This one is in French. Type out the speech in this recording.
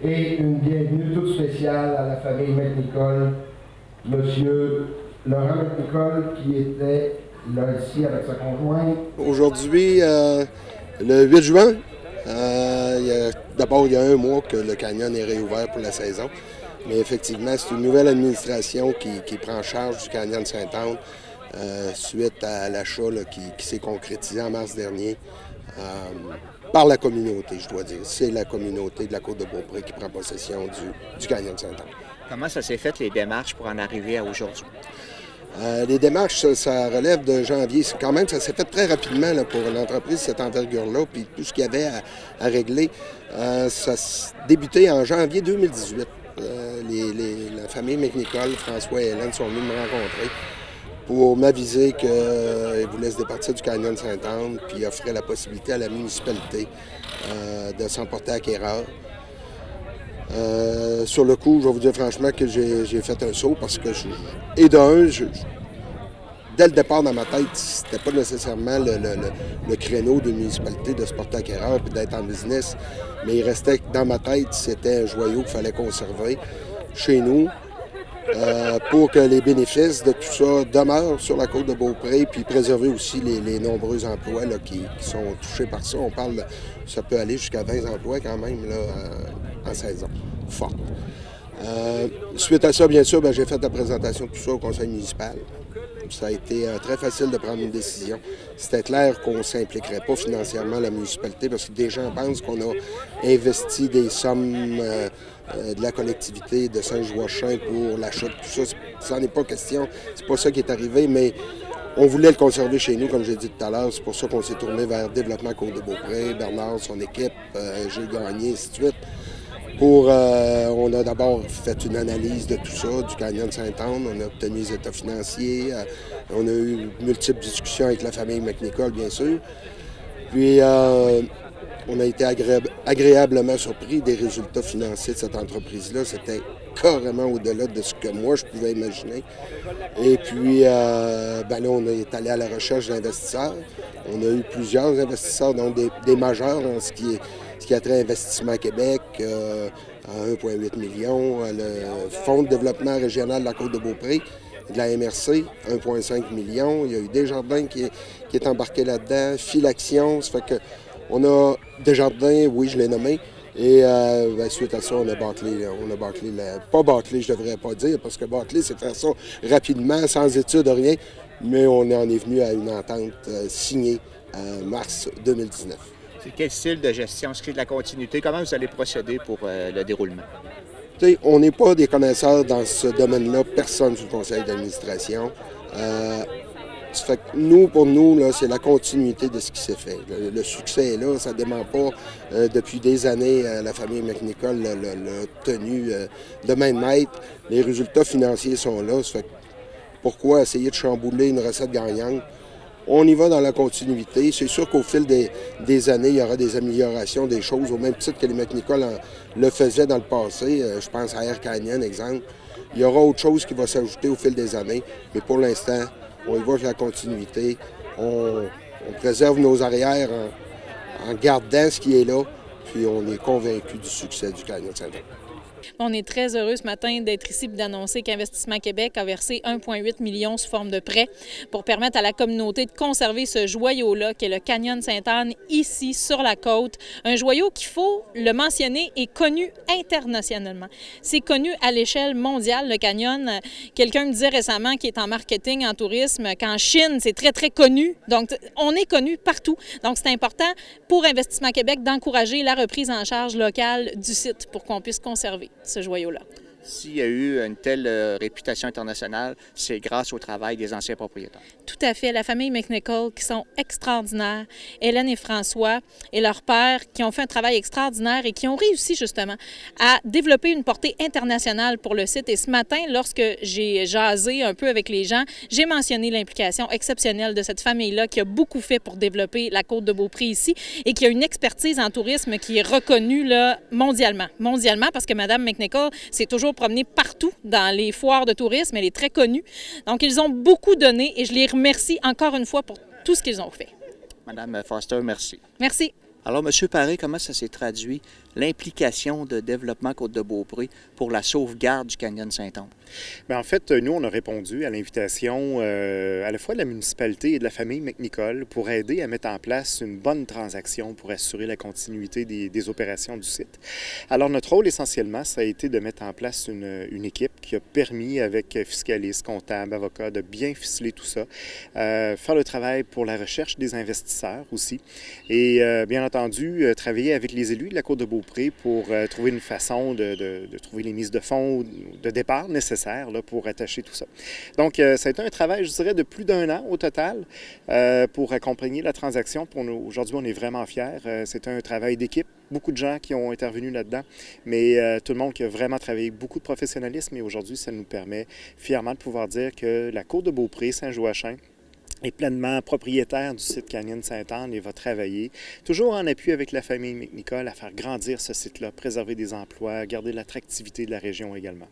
et une bienvenue toute spéciale à la famille McNichol, Monsieur Laurent McNichol qui était là ici avec sa conjointe. Aujourd'hui, le 8 juin, d'abord il y a un mois que le canyon est réouvert pour la saison, mais effectivement c'est une nouvelle administration qui prend charge du canyon de Sainte-Anne suite à l'achat qui s'est concrétisé en mars dernier. Par la communauté, je dois dire. C'est la communauté de la Côte-de-Beaupré qui prend possession du canyon de Sainte-Anne. Comment ça s'est fait, les démarches pour en arriver à aujourd'hui? Les démarches, ça relève de janvier. Quand même, ça s'est fait très rapidement là, pour l'entreprise de cette envergure-là, puis tout ce qu'il y avait à régler. Ça a débuté en janvier 2018. La famille McNichol, François et Hélène, sont venus me rencontrer pour m'aviser qu'ils voulaient se départir du canyon de Sainte-Anne, puis offraient la possibilité à la municipalité de s'emporter acquéreur. Sur le coup, je vais vous dire franchement que j'ai fait un saut parce que, dès le départ dans ma tête, c'était pas nécessairement le créneau d'une municipalité de se porter acquéreur et d'être en business, mais il restait que dans ma tête, c'était un joyau qu'il fallait conserver chez nous. Pour que les bénéfices de tout ça demeurent sur la Côte-de-Beaupré, puis préserver aussi les nombreux emplois là, qui sont touchés par ça. On parle, ça peut aller jusqu'à 20 emplois quand même là, en saison forte. Suite à ça, bien sûr, j'ai fait la présentation de tout ça au conseil municipal. Ça a été très facile de prendre une décision. C'était clair qu'on ne s'impliquerait pas financièrement la municipalité parce que des gens pensent qu'on a investi des sommes de la collectivité de Saint-Joachim pour l'achat de tout ça. Ça n'en est pas question. C'est pas ça qui est arrivé, mais on voulait le conserver chez nous, comme j'ai dit tout à l'heure. C'est pour ça qu'on s'est tourné vers Développement Côte-de-Beaupré, Bernard, son équipe, j'ai gagné, ainsi de suite. On a d'abord fait une analyse de tout ça, du canyon de Sainte-Anne. On a obtenu les états financiers. On a eu multiples discussions avec la famille McNichol, bien sûr. Puis, on a été agréablement surpris des résultats financiers de cette entreprise-là. C'était carrément au-delà de ce que moi, je pouvais imaginer. Et puis, là, on est allé à la recherche d'investisseurs. On a eu plusieurs investisseurs, donc des majeurs en ce qui a trait à Investissement Québec, à 1,8 million, le Fonds de développement régional de la Côte-de-Beaupré, de la MRC, 1,5 million. Il y a eu Desjardins qui est embarqué là-dedans, Filaction, ça fait que on a Desjardins, oui, je l'ai nommé, et suite à ça, on a bâclé, pas bâclé, je devrais pas dire, parce que bâcler, c'est faire ça rapidement, sans études, rien, mais on en est venu à une entente signée en mars 2019. C'est quel style de gestion? Est-ce que de la continuité? Comment vous allez procéder pour le déroulement? T'sais, on n'est pas des connaisseurs dans ce domaine-là, personne sur le conseil d'administration. Ça fait que pour nous, là, c'est la continuité de ce qui s'est fait. Le succès est là, ça ne dément pas. Depuis des années, la famille McNichol l'a tenu de main de maître. Les résultats financiers sont là. Ça fait que pourquoi essayer de chambouler une recette gagnante? On y va dans la continuité. C'est sûr qu'au fil des années, il y aura des améliorations, des choses, au même titre que les McNichol le faisaient dans le passé. Je pense à Air Canyon, exemple. Il y aura autre chose qui va s'ajouter au fil des années. Mais pour l'instant, on y va avec la continuité. On préserve nos arrières en gardant ce qui est là. Puis on est convaincu du succès du Canyon de Sainte-Anne. On est très heureux ce matin d'être ici et d'annoncer qu'Investissement Québec a versé 1,8 million sous forme de prêt pour permettre à la communauté de conserver ce joyau-là, qui est le Canyon de Sainte-Anne, ici, sur la côte. Un joyau qu'il faut le mentionner est connu internationalement. C'est connu à l'échelle mondiale, le Canyon. Quelqu'un me disait récemment qui est en marketing, en tourisme, qu'en Chine, c'est très, très connu. Donc, on est connu partout. Donc, c'est important pour Investissement Québec d'encourager la reprise en charge locale du site pour qu'on puisse conserver ce joyau-là. S'il y a eu une telle réputation internationale, c'est grâce au travail des anciens propriétaires. Tout à fait. La famille McNichol, qui sont extraordinaires, Hélène et François et leur père, qui ont fait un travail extraordinaire et qui ont réussi justement à développer une portée internationale pour le site. Et ce matin, lorsque j'ai jasé un peu avec les gens, j'ai mentionné l'implication exceptionnelle de cette famille-là qui a beaucoup fait pour développer la Côte-de-Beaupré ici et qui a une expertise en tourisme qui est reconnue là, mondialement. Mondialement, parce que Mme McNichol s'est toujours promenée partout dans les foires de tourisme. Elle est très connue. Donc, ils ont beaucoup donné et je les remercie encore une fois pour tout ce qu'ils ont fait. Madame Foster, merci. Merci. Alors, M. Paré, comment ça s'est traduit, l'implication de Développement Côte-de-Beaupré pour la sauvegarde du canyon Saint-Onge? Bien, en fait, nous, on a répondu à l'invitation à la fois de la municipalité et de la famille McNicol pour aider à mettre en place une bonne transaction pour assurer la continuité des opérations du site. Alors, notre rôle, essentiellement, ça a été de mettre en place une équipe qui a permis, avec fiscalistes, comptables, avocats, de bien ficeler tout ça, faire le travail pour la recherche des investisseurs aussi, et bien entendu, travailler avec les élus de la Côte-de-Beaupré pour trouver une façon de trouver les mises de fonds de départ nécessaires là, pour attacher tout ça. Donc, ça a été un travail, je dirais, de plus d'1 an au total pour accompagner la transaction. Aujourd'hui, on est vraiment fiers. C'est un travail d'équipe. Beaucoup de gens qui ont intervenu là-dedans, mais tout le monde qui a vraiment travaillé, beaucoup de professionnalisme. Et aujourd'hui, ça nous permet fièrement de pouvoir dire que la Côte-de-Beaupré, Saint-Joachim, est pleinement propriétaire du site Canyon Sainte-Anne et va travailler, toujours en appui avec la famille McNicol, à faire grandir ce site-là, préserver des emplois, garder l'attractivité de la région également.